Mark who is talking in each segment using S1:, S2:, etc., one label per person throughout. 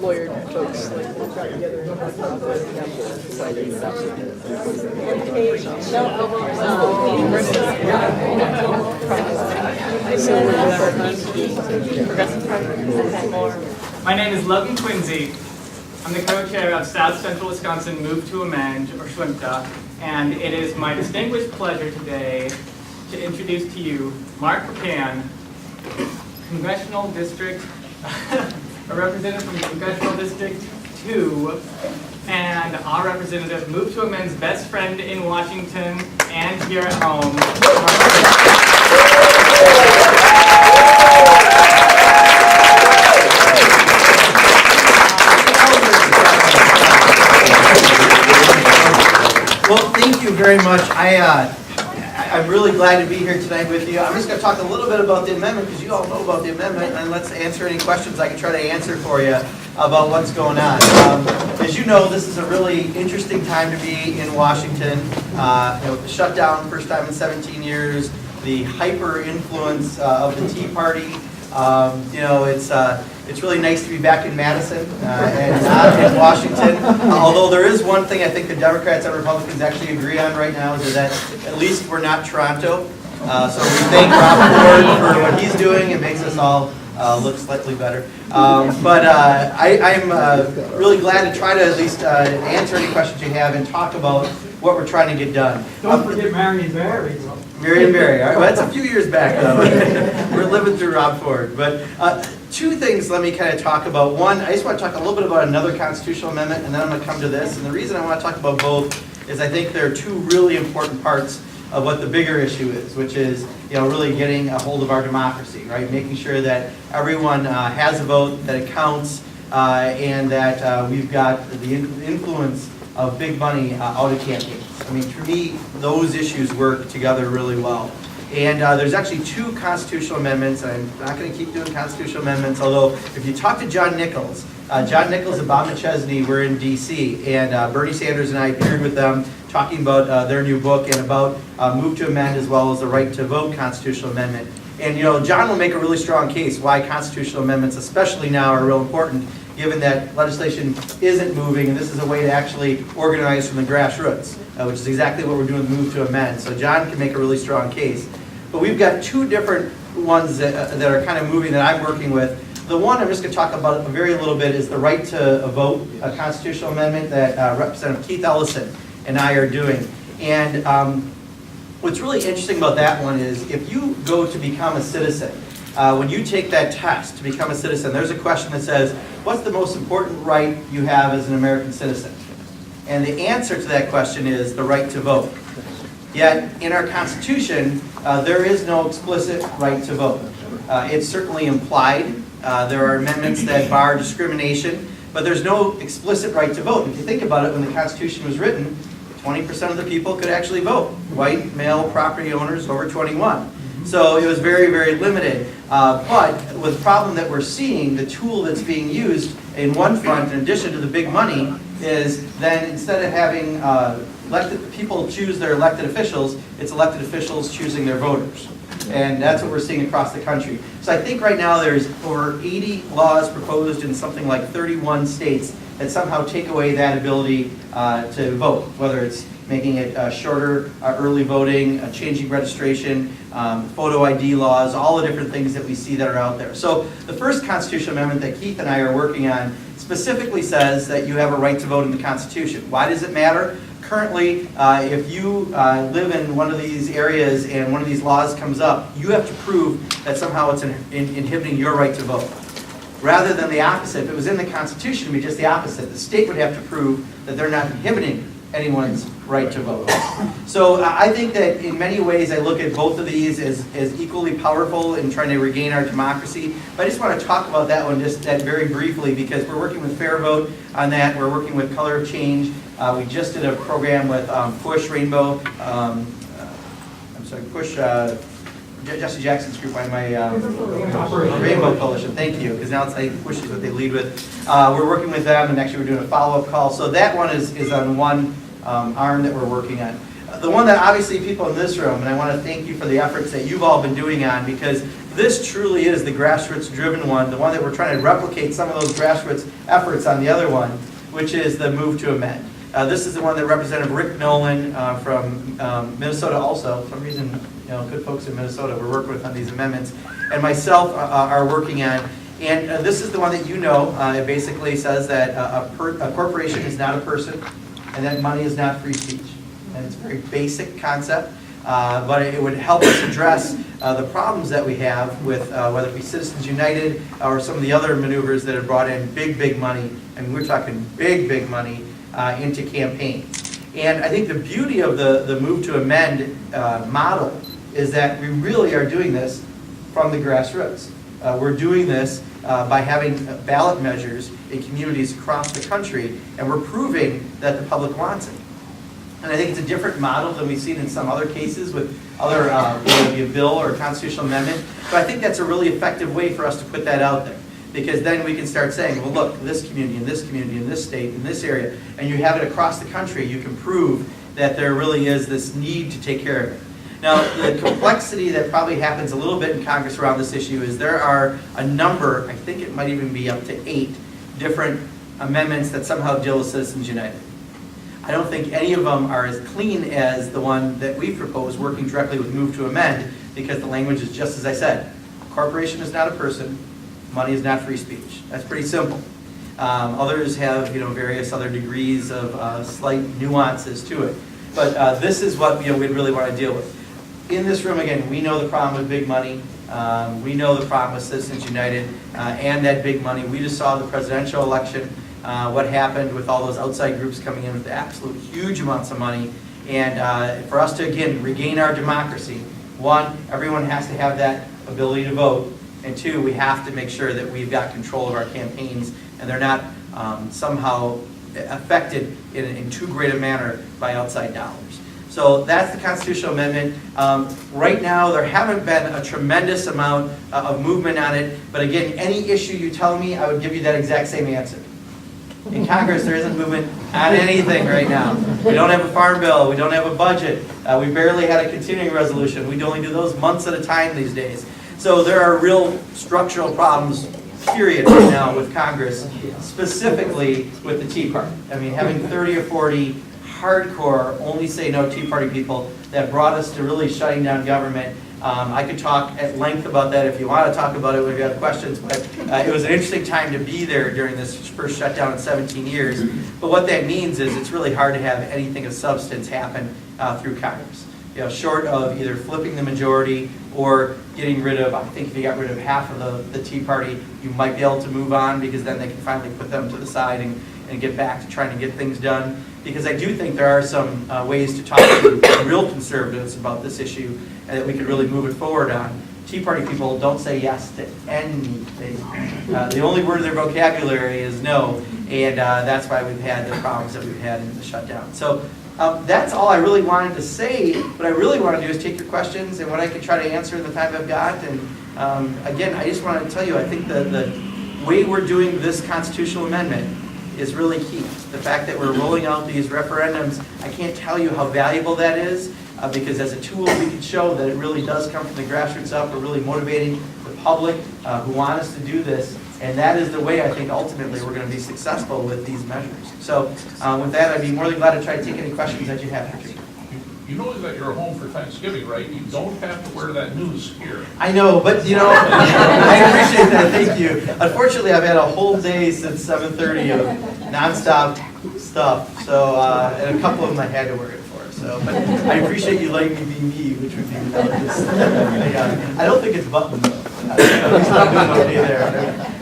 S1: lawyer folks like got together and talked about this and got the society stuff.
S2: My name is Logan Quincy. I'm the co-chair of South Central Wisconsin Move to Amend, or SCWMTA, and it is my distinguished pleasure today to introduce to you Mark Pocan, Congressional District, a representative from Congressional District 2, and our representative, Move to Amend's best friend in Washington and here at home.
S3: Well, thank you very much. I'm really glad to be here tonight with you. I'm just going to talk a little bit about the amendment because you all know about the amendment, and let's answer any questions I can try to answer for you about what's going on. As you know, this is a really interesting time to be in Washington. The shutdown, first time in 17 years, the hyper influence of the Tea Party. It's really nice to be back in Madison and not in Washington. Although there is one thing I think the Democrats and Republicans actually agree on right now is that at least we're not Toronto. So we thank Rob Ford for what he's doing. It makes us all look slightly better. I'm really glad to try to at least answer any questions you have and talk about what we're trying to get done.
S4: Don't forget Marion Barry.
S3: Marion Barry. All right, well, that's a few years back, though. We're living through Rob Ford. But two things let me kind of talk about. One, I just want to talk a little bit about another constitutional amendment, and then I'm going to come to this. And the reason I want to talk about both is I think there are two really important parts of what the bigger issue is, which is really getting a hold of our democracy, right? Making sure that everyone has a vote, that it counts, and that we've got the influence of big money out of campaigns. I mean, for me, those issues work together really well. And there's actually two constitutional amendments. I'm not going to keep doing constitutional amendments, although if you talk to John Nichols and Bob McChesney were in D.C., and Bernie Sanders and I appeared with them talking about their new book and about Move to Amend as well as the Right to Vote constitutional amendment. And John will make a really strong case why constitutional amendments, especially now, are real important, given that legislation isn't moving, and this is a way to actually organize from the grassroots, which is exactly what we're doing with Move to Amend. So John can make a really strong case. But we've got two different ones that are kind of moving that I'm working with. The one I'm just going to talk about a very little bit is the Right to Vote, a constitutional amendment that Representative Keith Ellison and I are doing. And what's really interesting about that one is if you go to become a citizen, when you take that test to become a citizen, there's a question that says, what's the most important right you have as an American citizen? And the answer to that question is the right to vote. Yet, in our Constitution, there is no explicit right to vote. It's certainly implied. There are amendments that bar discrimination, but there's no explicit right to vote. If you think about it, when the Constitution was written, 20% of the people could actually vote. White, male property owners over 21. So it was very, very limited. But with the problem that we're seeing, the tool that's being used in one front, in addition to the big money, is then instead of having elected people choose their elected officials, it's elected officials choosing their voters. And that's what we're seeing across the country. So I think right now there's over 80 laws proposed in something like 31 states that somehow take away that ability to vote, whether it's making it shorter early voting, changing registration, photo ID laws, all the different things that we see that are out there. So the first constitutional amendment that Keith and I are working on specifically says that you have a right to vote in the Constitution. Why does it matter? Currently, if you live in one of these areas and one of these laws comes up, you have to prove that somehow it's inhibiting your right to vote. Rather than the opposite, if it was in the Constitution, it would be just the opposite. The state would have to prove that they're not inhibiting anyone's right to vote. So I think that in many ways I look at both of these as equally powerful in trying to regain our democracy. But I just want to talk about that one just very briefly because we're working with Fair Vote on that. We're working with Color of Change. We just did a program with Push Rainbow. Push Jesse Jackson's group on my Rainbow Coalition. Thank you, because now it's Push is what they lead with. We're working with them, and actually we're doing a follow-up call. So that one is on one arm that we're working on. The one that obviously people in this room, and I want to thank you for the efforts that you've all been doing on, because this truly is the grassroots-driven one, the one that we're trying to replicate some of those grassroots efforts on the other one, which is the move to amend. This is the one that Representative Rick Nolan from Minnesota also, for some reason, good folks in Minnesota we're working with on these amendments, and myself are working on. And this is the one that it basically says that a corporation is not a person, and that money is not free speech. And it's a very basic concept, but it would help us address the problems that we have with whether it be Citizens United or some of the other maneuvers that have brought in big money, and we're talking big money into campaigns. And I think the beauty of the move to amend model is that we really are doing this from the grassroots. We're doing this by having ballot measures in communities across the country, and we're proving that the public wants it. And I think it's a different model than we've seen in some other cases with other, whether it be a bill or a constitutional amendment. But I think that's a really effective way for us to put that out there. Because then we can start saying, well, look, this community, in this state, in this area, and you have it across the country, you can prove that there really is this need to take care of it. Now, the complexity that probably happens a little bit in Congress around this issue is there are a number, I think it might even be up to 8 different amendments that somehow deal with Citizens United. I don't think any of them are as clean as the one that we propose, working directly with move to amend, because the language is just as I said. A corporation is not a person, money is not free speech. That's pretty simple. Others have various other degrees of slight nuances to it. But this is what we'd really want to deal with. In this room, again, we know the problem with big money. We know the problem with Citizens United and that big money. We just saw the presidential election, what happened with all those outside groups coming in with absolute huge amounts of money. And for us to, again, regain our democracy, 1, everyone has to have that ability to vote. And 2, we have to make sure that we've got control of our campaigns and they're not somehow affected in too great a manner by outside dollars. So that's the constitutional amendment. Right now, there haven't been a tremendous amount of movement on it. But again, any issue you tell me, I would give you that exact same answer. In Congress, there isn't movement on anything right now. We don't have a farm bill. We don't have a budget. We barely had a continuing resolution. We only do those months at a time these days. So there are real structural problems, period, right now with Congress, specifically with the Tea Party. I mean, having 30 or 40 hardcore, only say no Tea Party people that brought us to really shutting down government. I could talk at length about that if you want to talk about it, if you have questions, but it was an interesting time to be there during this first shutdown in 17 years. But what that means is it's really hard to have anything of substance happen through Congress. Short of either flipping the majority or getting rid of, I think if you got rid of half of the Tea Party, you might be able to move on because then they can finally put them to the side and get back to trying to get things done. Because I do think there are some ways to talk to real conservatives about this issue and that we could really move it forward on. Tea Party people don't say yes to anything. The only word in their vocabulary is no, and that's why we've had the problems that we've had in the shutdown. So that's all I really wanted to say. What I really want to do is take your questions and what I can try to answer in the time I've got. And again, I just want to tell you, I think the way we're doing this constitutional amendment is really key. The fact that we're rolling out these referendums, I can't tell you how valuable that is because as a tool we can show that it really does come from the grassroots up. We're really motivating the public who want us to do this, and that is the way I think ultimately we're going to be successful with these measures. So with that, I'd be more than glad to try to take any questions that you have.
S5: You know that you're home for Thanksgiving, right? You don't have to wear that news here.
S3: I know, but I appreciate that. Thank you. Unfortunately, I've had a whole day since 7:30 of nonstop stuff. So, and a couple of them I had to wear it for. So, but I appreciate you letting me be me, which would be without this. I don't think it's buttoned though. It's not doing okay there.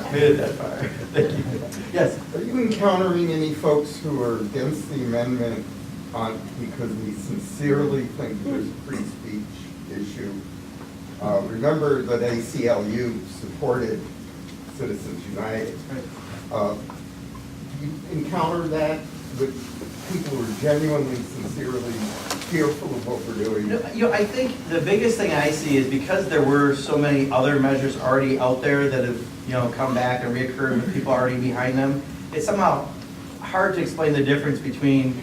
S3: I made it that far. Thank you. Yes.
S6: Are you encountering any folks who are against the amendment because we sincerely think there's a free speech issue? Remember that ACLU supported Citizens United. Do you encounter that with people who are genuinely, sincerely fearful of what we're doing?
S3: I think the biggest thing I see is because there were so many other measures already out there that have come back and reoccurred with people already behind them, it's somehow hard to explain the difference between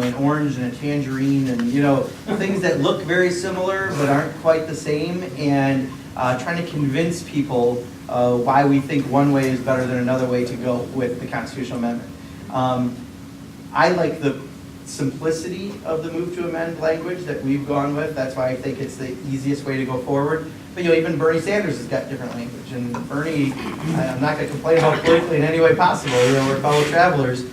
S3: an orange and a tangerine and, things that look very similar but aren't quite the same, and trying to convince people why we think one way is better than another way to go with the constitutional amendment. I like the simplicity of the move to amend language that we've gone with. That's why I think it's the easiest way to go forward. But even Bernie Sanders has got different language. And Bernie, I'm not going to complain about politically in any way possible. We're fellow travelers.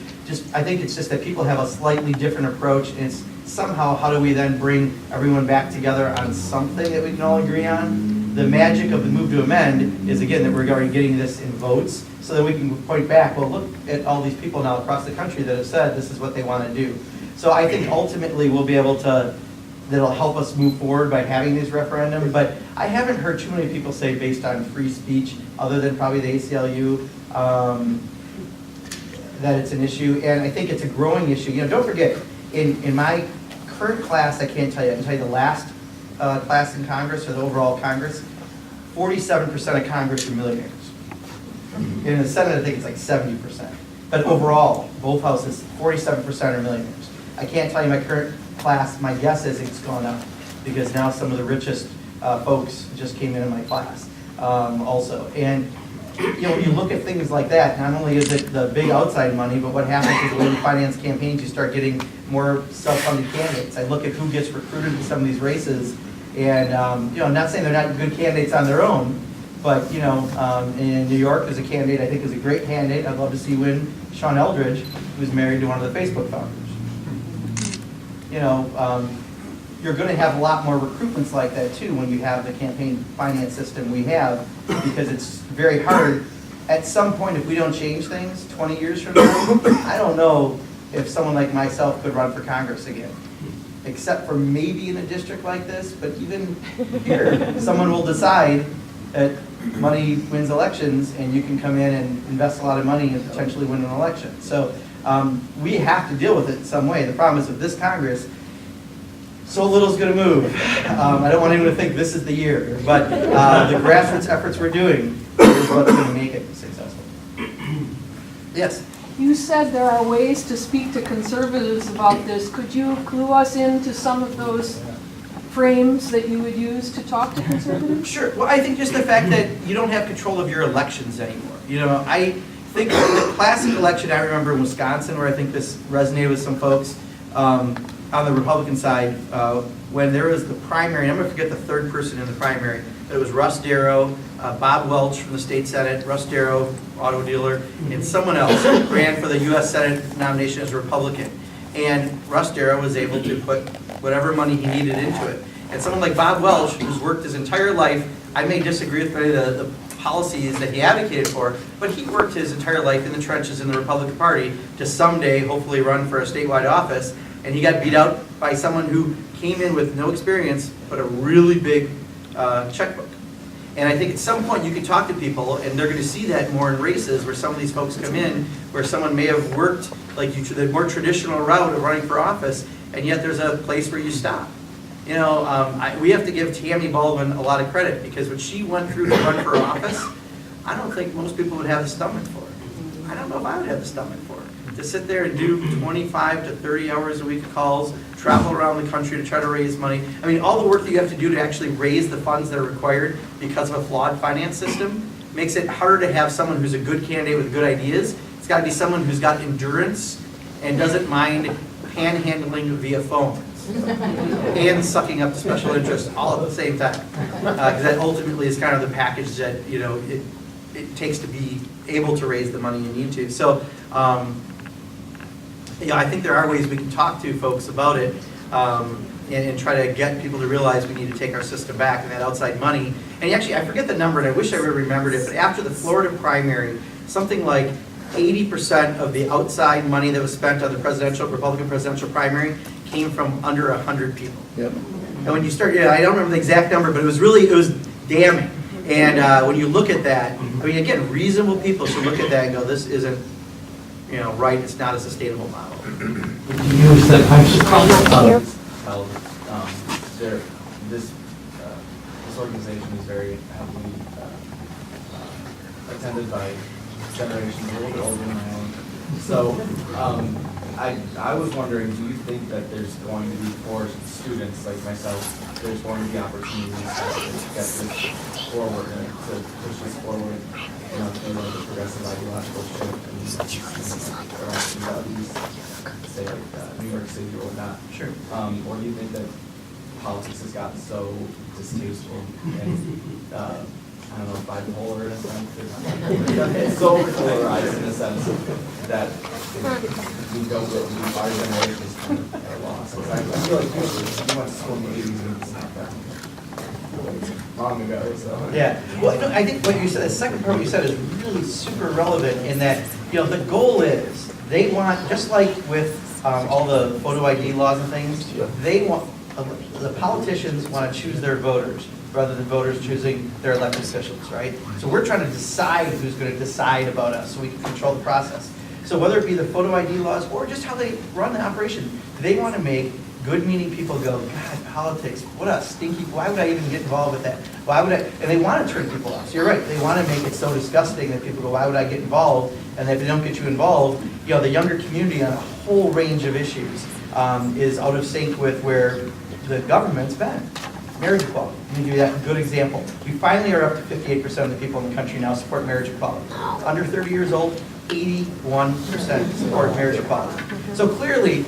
S3: I think it's just that people have a slightly different approach. And it's somehow, how do we then bring everyone back together on something that we can all agree on? The magic of the move to amend is, again, that we're already getting this in votes, so that we can point back, well, look at all these people now across the country that have said this is what they want to do. So I think ultimately we'll be able to, that'll help us move forward by having these referendums. But I haven't heard too many people say based on free speech, other than probably the ACLU, that it's an issue. And I think it's a growing issue. Don't forget, in my current class, I can't tell you, I can tell you the last class in Congress, or the overall Congress, 47% of Congress are millionaires. In the Senate, I think it's like 70%. But overall, both houses, 47% are millionaires. I can't tell you my current class, my guess is it's gone up, because now some of the richest folks just came in my class also. And when you look at things like that, not only is it the big outside money, but what happens is the way you finance campaigns, you start getting more self-funded candidates. I look at who gets recruited in some of these races, and I'm not saying they're not good candidates on their own, but in New York, there's a candidate I think is a great candidate. I'd love to see win, Sean Eldridge, who's married to one of the Facebook founders. You're going to have a lot more recruitments like that too when you have the campaign finance system we have, because it's very hard. At some point, if we don't change things 20 years from now, I don't know if someone like myself could run for Congress again, except for maybe in a district like this. But even here, someone will decide that money wins elections, and you can come in and invest a lot of money and potentially win an election. So we have to deal with it in some way. The problem is with this Congress, so little's going to move. I don't want anyone to think this is the year, but the grassroots efforts we're doing is what's going to make it successful. Yes?
S7: You said there are ways to speak to conservatives about this. Could you clue us into some of those frames that you would use to talk to conservatives?
S3: Sure. Well, I think just the fact that you don't have control of your elections anymore. I think the classic election I remember in Wisconsin, where I think this resonated with some folks on the Republican side, when there was the primary, and I'm going to forget the third person in the primary, but it was Russ Darrow, Bob Welch from the state Senate, Russ Darrow, auto dealer, and someone else ran for the U.S. Senate nomination as a Republican. And Russ Darrow was able to put whatever money he needed into it. And someone like Bob Welch, who's worked his entire life, I may disagree with many of the policies that he advocated for, but he worked his entire life in the trenches in the Republican Party to someday hopefully run for a statewide office. And he got beat out by someone who came in with no experience, but a really big checkbook. And I think at some point you can talk to people, and they're going to see that more in races where some of these folks come in, where someone may have worked like the more traditional route of running for office, and yet there's a place where you stop. We have to give Tammy Baldwin a lot of credit, because what she went through to run for office, I don't think most people would have the stomach for it. I don't know if I would have the stomach for it. To sit there and do 25 to 30 hours a week of calls, travel around the country to try to raise money. I mean, all the work that you have to do to actually raise the funds that are required because of a flawed finance system makes it harder to have someone who's a good candidate with good ideas. It's got to be someone who's got endurance and doesn't mind panhandling via phone and sucking up the special interests all at the same time. Because that ultimately is kind of the package that it takes to be able to raise the money you need to. So I think there are ways we can talk to folks about it and try to get people to realize we need to take our system back and that outside money. And actually, I forget the number, and I wish I would have remembered it, but after the Florida primary, something like 80% of the outside money that was spent on the Republican presidential primary came from under 100 people.
S1: Yep.
S3: And when you start, I don't remember the exact number, but it was damning. And when you look at that, I mean, again, reasonable people should look at that and go, this isn't, right, it's not a sustainable model.
S4: Use that
S8: this organization is very heavily attended by generations a little bit older than my own, So, I was wondering, do you think that there's going to be, for students like myself, there's going to be opportunities to get this forward and to push this forward, you know, to the progressive ideological shift and values, say like New York City or whatnot?
S3: Sure.
S8: Or do you think that politics has gotten so distasteful and, I don't know, bipolar in a sense? It's so polarized in a sense that we go with our generation is kind of at a loss. So I feel like we went to school in the 80s and it's not that long ago, so.
S3: Yeah, well, I think what you said, the second part what you said is really super relevant in that, the goal is, they want, just like with all the photo ID laws and things, they want, the politicians want to choose their voters rather than voters choosing their elected officials, right? So we're trying to decide who's going to decide about us so we can control the process. So whether it be the photo ID laws or just how they run the operation, they want to make good-meaning people go, God, politics, what a stinky, why would I even get involved with that? Why would I, and they want to turn people off. So you're right, they want to make it so disgusting that people go, why would I get involved? And if they don't get you involved, the younger community on a whole range of issues is out of sync with where the government's been. Marriage equality, let me give you that good example. We finally are up to 58% of the people in the country now support marriage equality. Under 30 years old, 81% support marriage equality. So clearly,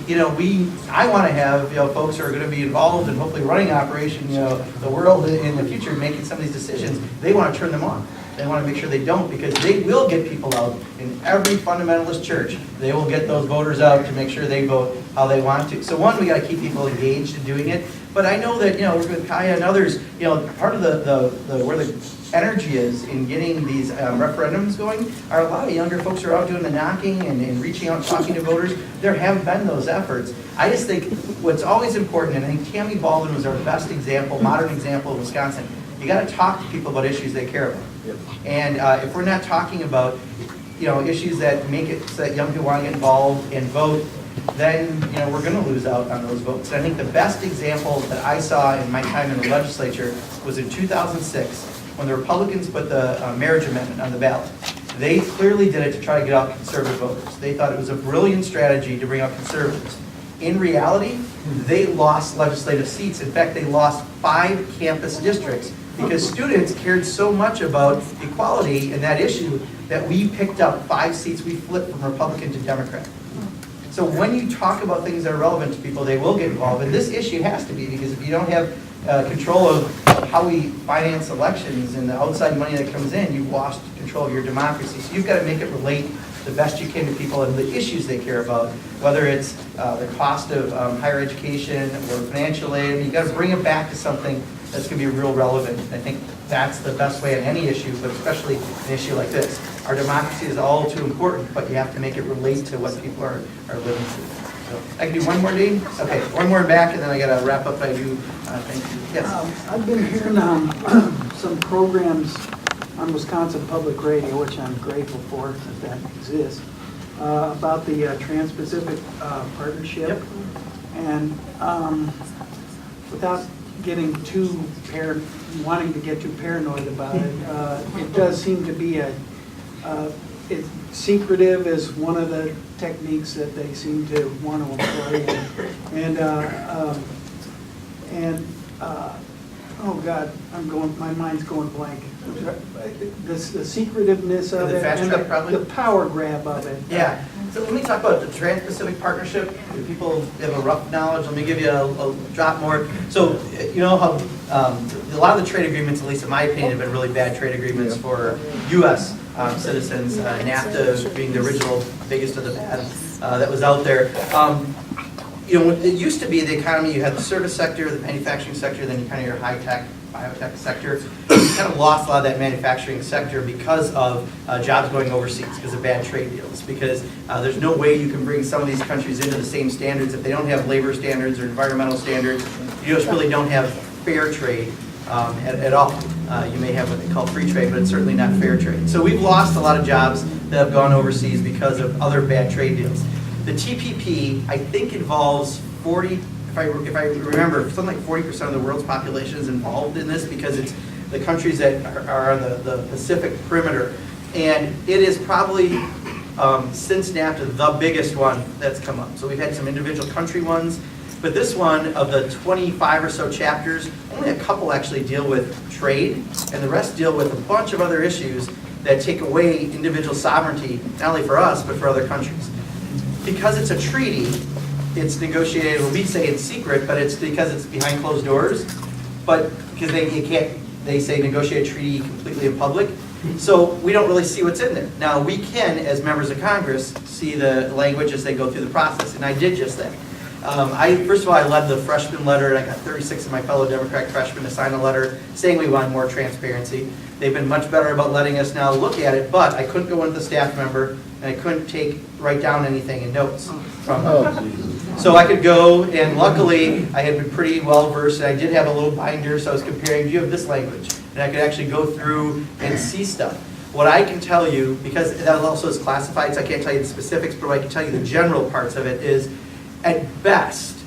S3: I want to have, folks who are going to be involved and hopefully running an operation, the world in the future, making some of these decisions, they want to turn them on. They want to make sure they don't, because they will get people out in every fundamentalist church. They will get those voters out to make sure they vote how they want to. So one, we got to keep people engaged in doing it. But I know that, with Kaya and others, part of the where the energy is in getting these referendums going are a lot of younger folks who are out doing the knocking and reaching out and talking to voters. There have been those efforts. I just think what's always important, and I think Tammy Baldwin was our best example, modern example of Wisconsin, you got to talk to people about issues they care about. Yep. And if we're not talking about, issues that make it so that young people want to get involved and vote, then we're going to lose out on those votes. And I think the best example that I saw in my time in the legislature was in 2006 when the Republicans put the marriage amendment on the ballot. They clearly did it to try to get out conservative voters. They thought it was a brilliant strategy to bring out conservatives. In reality, they lost legislative seats. In fact, they lost 5 campus districts because students cared so much about equality and that issue that we picked up 5 seats. We flipped from Republican to Democrat. So when you talk about things that are relevant to people, they will get involved. And this issue has to be, because if you don't have control of how we finance elections and the outside money that comes in, you've lost control of your democracy. So you've got to make it relate the best you can to people and the issues they care about, whether it's the cost of higher education or financial aid. You've got to bring it back to something that's going to be real relevant. I think that's the best way on any issue, but especially an issue like this. Our democracy is all too important, but you have to make it relate to what people are living through. So I can do one more, Dean? Okay, one more back, and then I got to wrap up. I do. Thank you. Yes.
S9: I've been hearing some programs on Wisconsin Public Radio, which I'm grateful for that exists, about the Trans-Pacific Partnership.
S3: Yep.
S9: And without getting too wanting to get too paranoid about it, it does seem to be secretive is one of the techniques that they seem to want to employ. Oh God, my mind's going blank. The secretiveness of
S3: The
S9: it
S3: fast
S9: and
S3: track, probably?
S9: the power grab of it.
S3: Yeah. So let me talk about the Trans-Pacific Partnership. If people have a rough knowledge, let me give you a drop more. So you know how a lot of the trade agreements, at least in my opinion, have been really bad trade agreements for U.S. Citizens. NAFTA being the original biggest of the bad that was out there. It used to be the economy, you had the service sector, the manufacturing sector, then you kind of your high-tech, biotech sector. You kind of lost a lot of that manufacturing sector because of jobs going overseas, because of bad trade deals, because there's no way you can bring some of these countries into the same standards if they don't have labor standards or environmental standards. You just really don't have fair trade at all. You may have what they call free trade, but it's certainly not fair trade. So we've lost a lot of jobs that have gone overseas because of other bad trade deals. The TPP, I think, involves 40, if I remember, something like 40% of the world's population is involved in this because it's the countries that are on the Pacific perimeter. And it is probably since NAFTA, the biggest one that's come up. So we've had some individual country ones, but this one, of the 25 or so chapters, only a couple actually deal with trade, and the rest deal with a bunch of other issues that take away individual sovereignty, not only for us, but for other countries. Because it's a treaty, it's negotiated, well, we say in secret, but it's because it's behind closed doors, but because they say negotiate a treaty completely in public, so we don't really see what's in there. Now, we can, as members of Congress, see the language as they go through the process, and I did just that. First of all, I led the freshman letter, and I got 36 of my fellow Democratic freshmen to sign a letter saying we want more transparency. They've been much better about letting us now look at it, but I couldn't go into the staff member, and I couldn't write down anything in notes from them. So I could go, and luckily, I had been pretty well versed, and I did have a little binder, so I was comparing, do you have this language? And I could actually go through and see stuff. What I can tell you, because that also is classified, so I can't tell you the specifics, but I can tell you the general parts of it is, at best,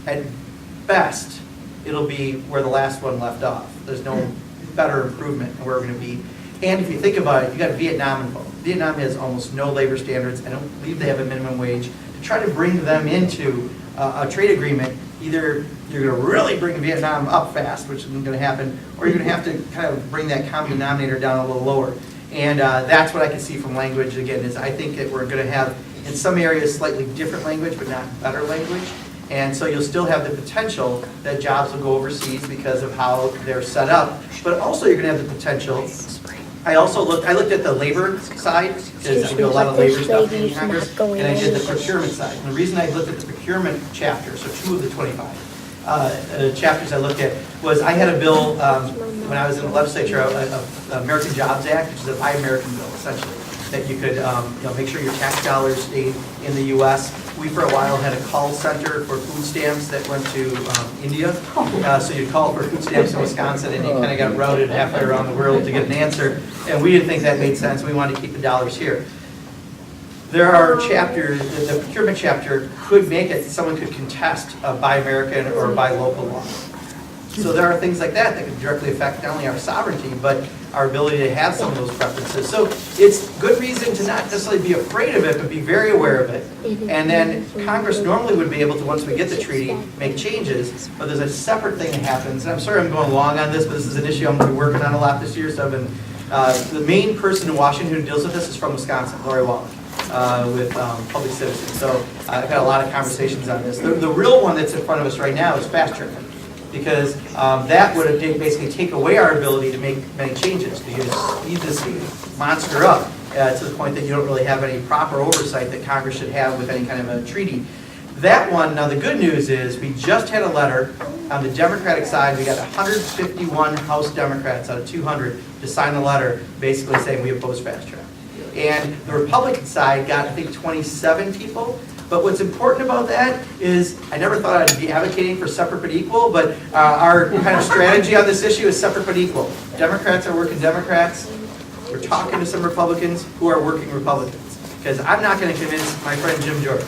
S3: it'll be where the last one left off. There's no better improvement in where we're going to be. And if you think about it, you got Vietnam involved. Vietnam has almost no labor standards. I don't believe they have a minimum wage. To try to bring them into a trade agreement, either you're going to really bring Vietnam up fast, which isn't going to happen, or you're going to have to kind of bring that common denominator down a little lower. And that's what I can see from language, again, is I think that we're going to have, in some areas, slightly different language, but not better language. And so you'll still have the potential that jobs will go overseas because of how they're set up. But also you're going to have the potential. I looked at the labor side, because I do a lot of labor stuff in Congress, and I did the procurement side. And the reason I looked at the procurement chapter, so 2 of the 25 chapters I looked at, was I had a bill when I was in the legislature, the American Jobs Act, which is a Buy American bill, essentially, that you could make sure your tax dollars stayed in the U.S. We, for a while, had a call center for food stamps that went to India. So you'd call for food stamps in Wisconsin, and you kind of got routed halfway around the world to get an answer. And we didn't think that made sense. We wanted to keep the dollars here. There are chapters, the procurement chapter could make it, someone could contest a Buy American or a Buy Local law. So there are things like that that could directly affect not only our sovereignty, but our ability to have some of those preferences. So it's good reason to not necessarily be afraid of it, but be very aware of it. And then Congress normally would be able to, once we get the treaty, make changes, but there's a separate thing that happens. And I'm sorry I'm going long on this, but this is an issue I'm going to be working on a lot this year. So I've been, the main person in Washington who deals with this is from Wisconsin, Lori Wallach, with Public Citizen. So I've had a lot of conversations on this. The real one that's in front of us right now is fast track, because that would basically take away our ability to make many changes, because you speed this monster up to the point that you don't really have any proper oversight that Congress should have with any kind of a treaty. That one, now the good news is we just had a letter on the Democratic side. We got 151 House Democrats out of 200 to sign a letter basically saying we oppose fast track. And the Republican side got, I think, 27 people. But what's important about that is, I never thought I'd be advocating for separate but equal, but our kind of strategy on this issue is separate but equal. Democrats are working Democrats. We're talking to some Republicans who are working Republicans. Because I'm not going to convince my friend Jim Jordan.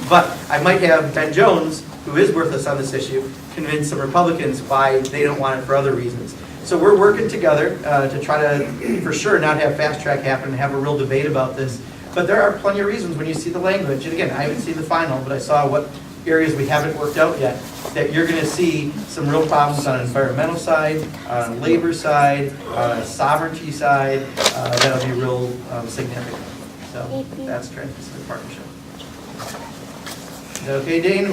S3: But I might have Ben Jones, who is worthless on this issue, convince some Republicans why they don't want it for other reasons. So we're working together to try to, for sure, not have fast track happen and have a real debate about this. But there are plenty of reasons when you see the language, and again, I haven't seen the final, but I saw what areas we haven't worked out yet, that you're going to see some real problems on an environmental side, on a labor side, on a sovereignty side, that'll be real significant. So that's Trans-Pacific Partnership. Is that okay, Dane?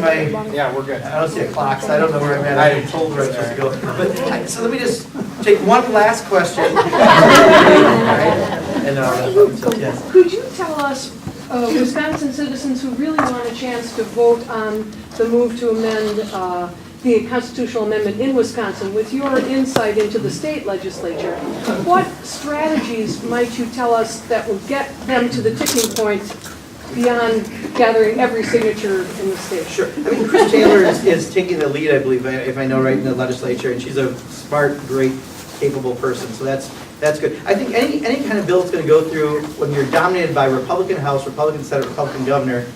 S1: Yeah, we're good.
S3: I don't see a clock, so I don't know where I'm at. I didn't told where I'm supposed to go. But so let me just take one last question. All right. And then I'll wrap up. Yes.
S7: Could you tell us, Wisconsin citizens who really want a chance to vote on the move to amend the constitutional amendment in Wisconsin, with your insight into the state legislature, what strategies might you tell us that will get them to the tipping point beyond gathering every signature in the state?
S3: Sure. I mean, Chris Taylor is taking the lead, I believe, if I know right, in the legislature, and she's a smart, great, capable person. So that's good. I think any kind of bill that's going to go through, when you're dominated by Republican House, Republican Senate, Republican Governor,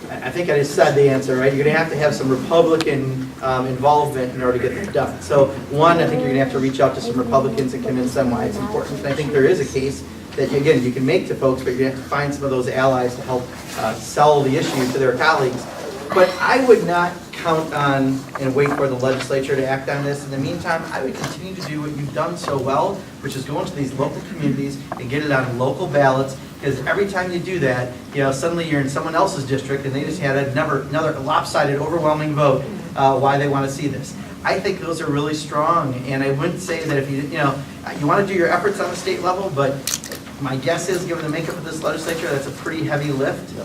S3: I think I just said the answer, right? You're going to have some Republican involvement in order to get this done. So one, I think you're going to have to reach out to some Republicans and convince them why it's important. And I think there is a case that, again, you can make to folks, but you have to find some of those allies to help sell the issue to their colleagues. But I would not count on and wait for the legislature to act on this. In the meantime, I would continue to do what you've done so well, which is go into these local communities and get it on local ballots, because every time you do that, suddenly you're in someone else's district and they just had another lopsided, overwhelming vote why they want to see this. I think those are really strong, and I wouldn't say that if you want to do your efforts on the state level, but my guess is, given the makeup of this legislature, that's a pretty heavy lift.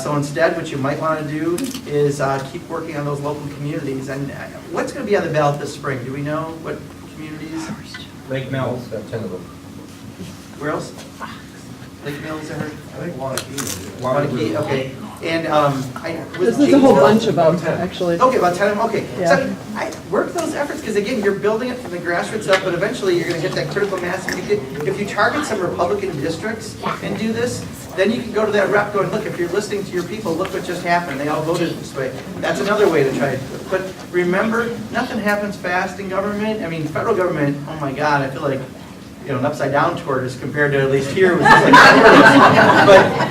S3: So instead, what you might want to do is keep working on those local communities. And what's going to be on the ballot this spring? Do we know what communities?
S8: Lake Mills.
S3: Where else? Lake Mills, I heard.
S6: I think Wanakee.
S3: Wanakee, okay. And
S7: This is a whole bunch of them, actually.
S3: Okay, about 10 of them, okay.
S7: Yeah.
S3: So I work those efforts, because again, you're building it from the grassroots up, but eventually you're going to hit that critical mass. If you target some Republican districts and do this, then you can go to that rep going, look, if you're listening to your people, look what just happened. They all voted this way. That's another way to try it. But remember, nothing happens fast in government. I mean, federal government, oh my God, I feel like an upside down tortoise compared to at least here. But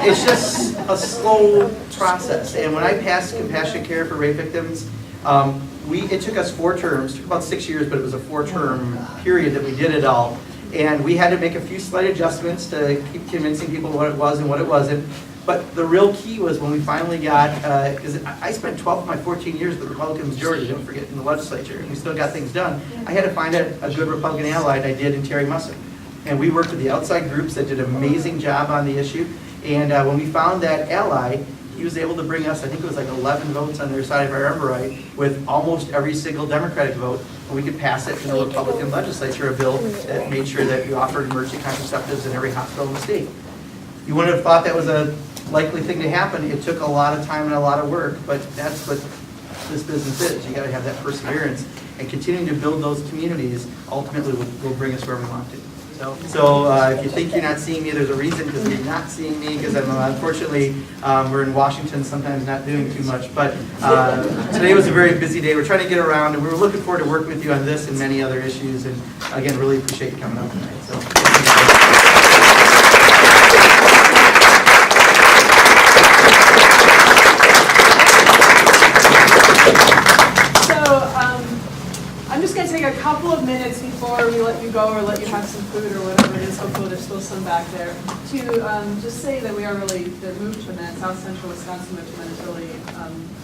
S3: it's just a slow process. And when I passed compassionate care for rape victims, it took us 4 terms. It took about 6 years, but it was a 4-term period that we did it all. And we had to make a few slight adjustments to keep convincing people what it was and what it wasn't. But the real key was when we finally got, because I spent 12 of my 14 years with the Republican majority, don't forget, in the legislature, and we still got things done. I had to find a good Republican ally, and I did in Terry Musson. And we worked with the outside groups that did an amazing job on the issue. And when we found that ally, he was able to bring us, I think it was like 11 votes on their side, if I remember right, with almost every single Democratic vote. And we could pass it in the Republican legislature, a bill that made sure that we offered emergency contraceptives in every hospital in the state. You wouldn't have thought that was a likely thing to happen. It took a lot of time and a lot of work, but that's what this business is. You got to have that perseverance, and continuing to build those communities ultimately will bring us where we want to. So if you think you're not seeing me, there's a reason, because you're not seeing me, because unfortunately we're in Washington, sometimes not doing too much. But today was a very busy day. We're trying to get around, and we were looking forward to working with you on this and many other issues. And again, really appreciate you coming out tonight. So.
S10: I'm just going to take a couple of minutes before we let you go or let you have some food or whatever it is. Hopefully there's still some back there. To just say that we are really, the Move to Amend, South Central Wisconsin Move to Amend is really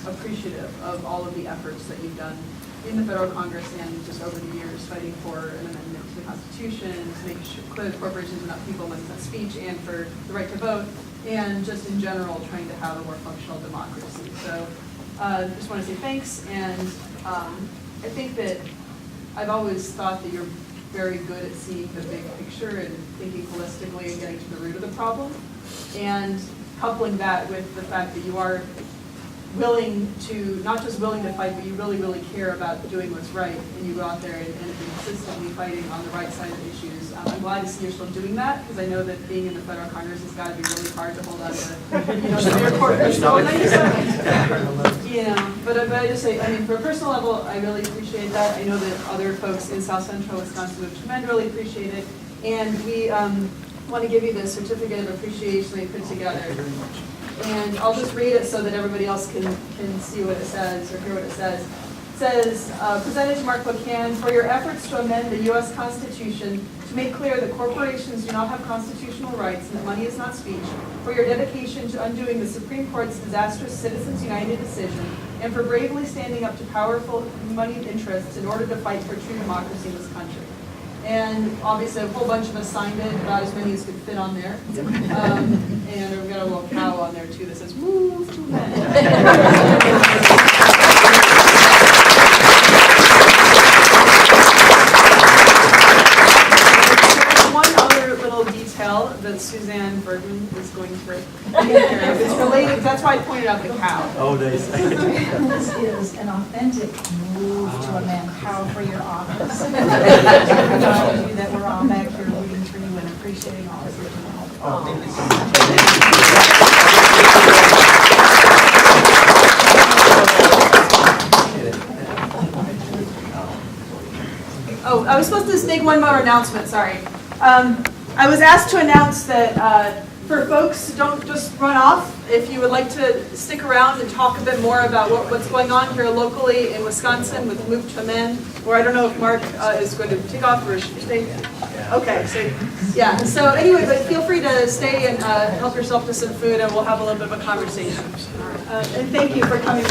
S10: appreciative of all of the efforts that you've done in the federal Congress and just over the years fighting for an amendment to the Constitution, to make sure clear that corporations are not people with speech and for the right to vote, and just in general trying to have a more functional democracy. So just want to say thanks, and I think that I've always thought that you're very good at seeing the big picture and thinking holistically and getting to the root of the problem, and coupling that with the fact that you are willing to, not just willing to fight, but you really, really care about doing what's right, and you go out there and consistently fighting on the right side of issues. I'm glad to see you're still doing that, because I know that being in the federal Congress has got to be really hard to hold on to, severe court control. But I just say, for a personal level, I really appreciate that. I know that other folks in South Central Wisconsin Move to Amend really appreciate it, and we want to give you the certificate of appreciation that you put together. And I'll just read it so that everybody else can see what it says or hear what it says. It says, presented to Mark Pocan, for your efforts to amend the U.S. Constitution to make clear that corporations do not have constitutional rights and that money is not speech, for your dedication to undoing the Supreme Court's disastrous Citizens United decision, and for bravely standing up to powerful moneyed interests in order to fight for true democracy in this country. And obviously a whole bunch of us signed it, about as many as could fit on there. And we've got a little cow on there too that says, move to amend. That Suzanne Bergman is going to take care of. It's related, that's why I pointed out the cow.
S3: Oh, nice.
S11: This is an authentic move to amend cow for your office. Remind you that we're all back here rooting for you and appreciating all of your help.
S3: Oh, thank you so much.
S10: Oh, I was supposed to just make one more announcement, sorry. I was asked to announce that for folks, don't just run off. If you would like to stick around and talk a bit more about what's going on here locally in Wisconsin with Move to Amend, or I don't know if Mark is going to take off or should stay. Okay, so yeah. So anyway, but feel free to stay and help yourself to some food, and we'll have a little bit of a conversation. And thank you for coming.